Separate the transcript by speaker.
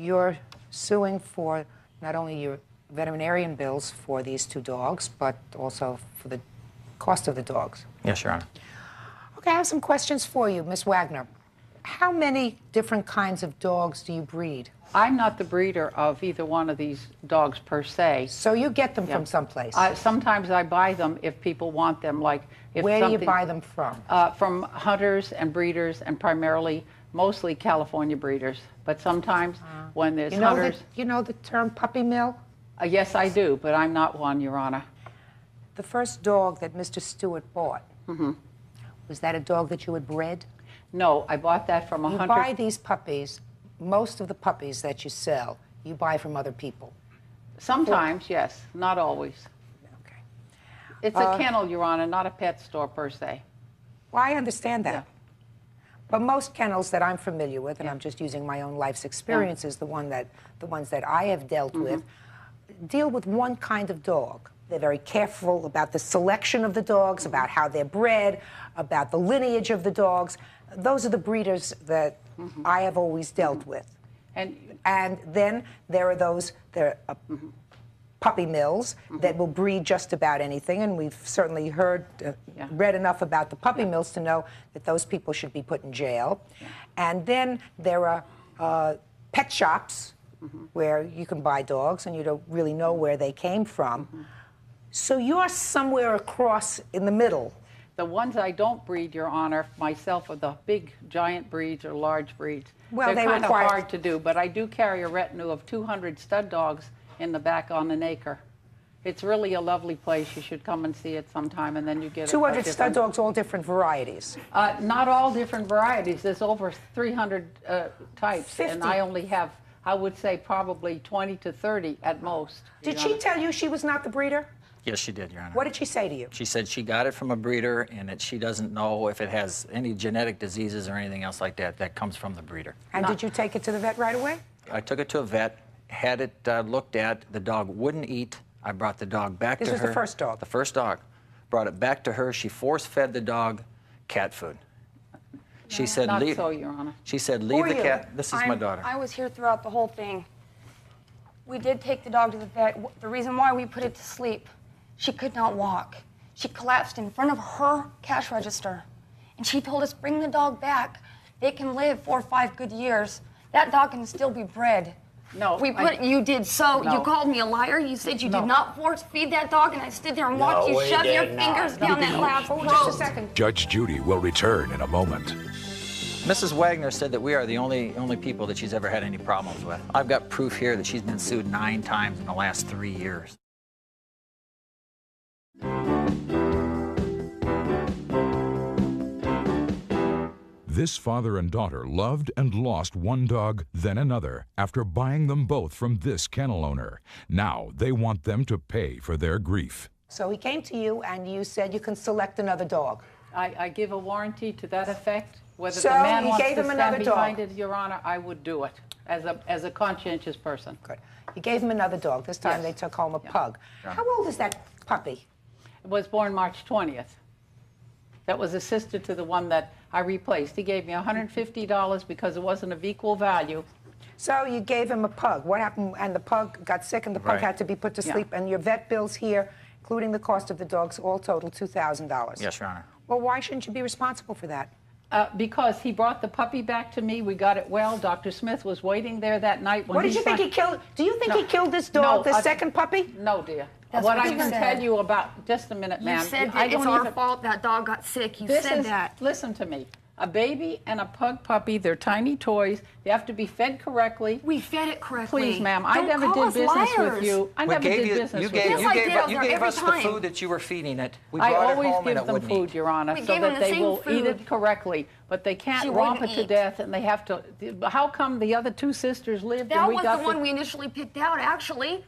Speaker 1: you're suing for not only your veterinarian bills for these 2 dogs, but also for the cost of the dogs.
Speaker 2: Yes, Your Honor.
Speaker 1: Okay, I have some questions for you, Ms. Wagner. How many different kinds of dogs do you breed?
Speaker 3: I'm not the breeder of either one of these dogs per se.
Speaker 1: So you get them from someplace?
Speaker 3: Sometimes I buy them if people want them. Like if
Speaker 1: Where do you buy them from?
Speaker 3: From hunters and breeders, and primarily, mostly California breeders. But sometimes when there's hunters...
Speaker 1: You know the term puppy mill?
Speaker 3: Yes, I do, but I'm not one, Your Honor.
Speaker 1: The first dog that Mr. Stewart bought, was that a dog that you had bred?
Speaker 3: No, I bought that from a hunter.
Speaker 1: You buy these puppies, most of the puppies that you sell, you buy from other people.
Speaker 3: Sometimes, yes, not always.
Speaker 1: Okay.
Speaker 3: It's a kennel, Your Honor, not a pet store per se.
Speaker 1: Well, I understand that.
Speaker 3: Yeah.
Speaker 1: But most kennels that I'm familiar with, and I'm just using my own life's experiences, the ones that I have dealt with, deal with one kind of dog. They're very careful about the selection of the dogs, about how they're bred, about the lineage of the dogs. Those are the breeders that I have always dealt with. And then there are puppy mills that will breed just about anything, and we've certainly heard, read enough about the puppy mills to know that those people should be put in jail. And then there are pet shops where you can buy dogs and you don't really know where they came from. So you're somewhere across in the middle.
Speaker 3: The ones I don't breed, Your Honor, myself, are the big giant breeds or large breeds.
Speaker 1: Well,
Speaker 3: they're kind of hard to do, but I do carry a retinue of 200 stud dogs in the back on an acre. It's really a lovely place. You should come and see it sometime, and then you get
Speaker 1: 200 stud dogs, all different varieties.
Speaker 3: Not all different varieties. There's over 300 types,
Speaker 1: 50.
Speaker 3: and I only have, I would say, probably 20 to 30 at most.
Speaker 1: Did she tell you she was not the breeder?
Speaker 2: Yes, she did, Your Honor.
Speaker 1: What did she say to you?
Speaker 2: She said she got it from a breeder and that she doesn't know if it has any genetic diseases or anything else like that that comes from the breeder.
Speaker 1: And did you take it to the vet right away?
Speaker 2: I took it to a vet, had it looked at. The dog wouldn't eat. I brought the dog back to her.
Speaker 1: This was the first dog?
Speaker 2: The first dog. Brought it back to her. She force-fed the dog cat food. She said,
Speaker 3: not so, Your Honor.
Speaker 2: She said, leave the cat. This is my daughter.
Speaker 4: I was here throughout the whole thing. We did take the dog to the vet. The reason why we put it to sleep, she could not walk. She collapsed in front of her cash register. And she told us, bring the dog back. They can live 4 or 5 good years. That dog can still be bred.
Speaker 3: No.
Speaker 4: You did so.
Speaker 3: No.
Speaker 4: You called me a liar. You said you did not force feed that dog, and I stood there and watched you shove your fingers down that lab's throat.
Speaker 1: Just a second.
Speaker 5: Judge Judy will return in a moment.
Speaker 2: Mrs. Wagner said that we are the only people that she's ever had any problems with. I've got proof here that she's been sued 9 times in the last 3 years.
Speaker 5: This father and daughter loved and lost one dog, then another, after buying them both from this kennel owner. Now they want them to pay for their grief.
Speaker 1: So he came to you and you said you can select another dog.
Speaker 3: I give a warranty to that effect. Whether
Speaker 1: So
Speaker 3: the man
Speaker 1: you
Speaker 3: wants
Speaker 1: gave
Speaker 3: to
Speaker 1: him
Speaker 3: stand
Speaker 1: another
Speaker 3: behind
Speaker 1: dog.
Speaker 3: it, Your Honor, I would do it as a conscientious person.
Speaker 1: Good. You gave him another dog. This time
Speaker 3: Yes.
Speaker 1: they took home a pug. How old is that puppy?
Speaker 3: It was born March 20th. That was a sister to the one that I replaced. He gave me $150 because it wasn't of equal value.
Speaker 1: So you gave him a pug. What happened? And the pug got sick and the pug
Speaker 2: Right.
Speaker 1: had to be put to sleep. And your vet bills here, including the cost of the dogs, all total $2,000.
Speaker 2: Yes, Your Honor.
Speaker 1: Well, why shouldn't you be responsible for that?
Speaker 3: Because he brought the puppy back to me. We got it well. Dr. Smith was waiting there that night when
Speaker 1: What did you think he killed? Do you think he killed this dog, the second puppy?
Speaker 3: No, dear.
Speaker 4: That's
Speaker 3: what
Speaker 4: what
Speaker 3: I
Speaker 4: you
Speaker 3: can
Speaker 4: said.
Speaker 3: tell you about, just a minute, ma'am.
Speaker 4: You said
Speaker 3: I
Speaker 4: that it's
Speaker 3: don't
Speaker 4: our
Speaker 3: even-
Speaker 4: fault that dog got sick. You
Speaker 3: This
Speaker 4: said
Speaker 3: is,
Speaker 4: that.
Speaker 3: listen to me. A baby and a pug puppy, they're tiny toys. They have to be fed correctly.
Speaker 4: We fed it correctly.
Speaker 3: Please, ma'am, I
Speaker 4: Don't
Speaker 3: never
Speaker 4: call
Speaker 3: did
Speaker 4: us
Speaker 3: business
Speaker 4: liars.
Speaker 3: with you. I never did business with you.
Speaker 4: Yes, I did. I was
Speaker 2: You
Speaker 4: there
Speaker 2: gave
Speaker 4: every
Speaker 2: us the
Speaker 4: time.
Speaker 2: food that you were feeding it. We
Speaker 3: I
Speaker 2: brought it
Speaker 3: always
Speaker 2: home and
Speaker 3: give
Speaker 2: it
Speaker 3: them
Speaker 2: wouldn't
Speaker 3: food,
Speaker 2: eat.
Speaker 3: Your Honor,
Speaker 4: We
Speaker 3: so
Speaker 4: gave them
Speaker 3: that
Speaker 4: the
Speaker 3: they
Speaker 4: same
Speaker 3: will eat it
Speaker 4: food.
Speaker 3: correctly. But they can't
Speaker 4: She
Speaker 3: romp it
Speaker 4: wouldn't
Speaker 3: to
Speaker 4: eat.
Speaker 3: death, and they have to. How come the other 2 sisters lived
Speaker 4: That
Speaker 3: and we
Speaker 4: was
Speaker 3: got
Speaker 4: the one we initially picked out, actually.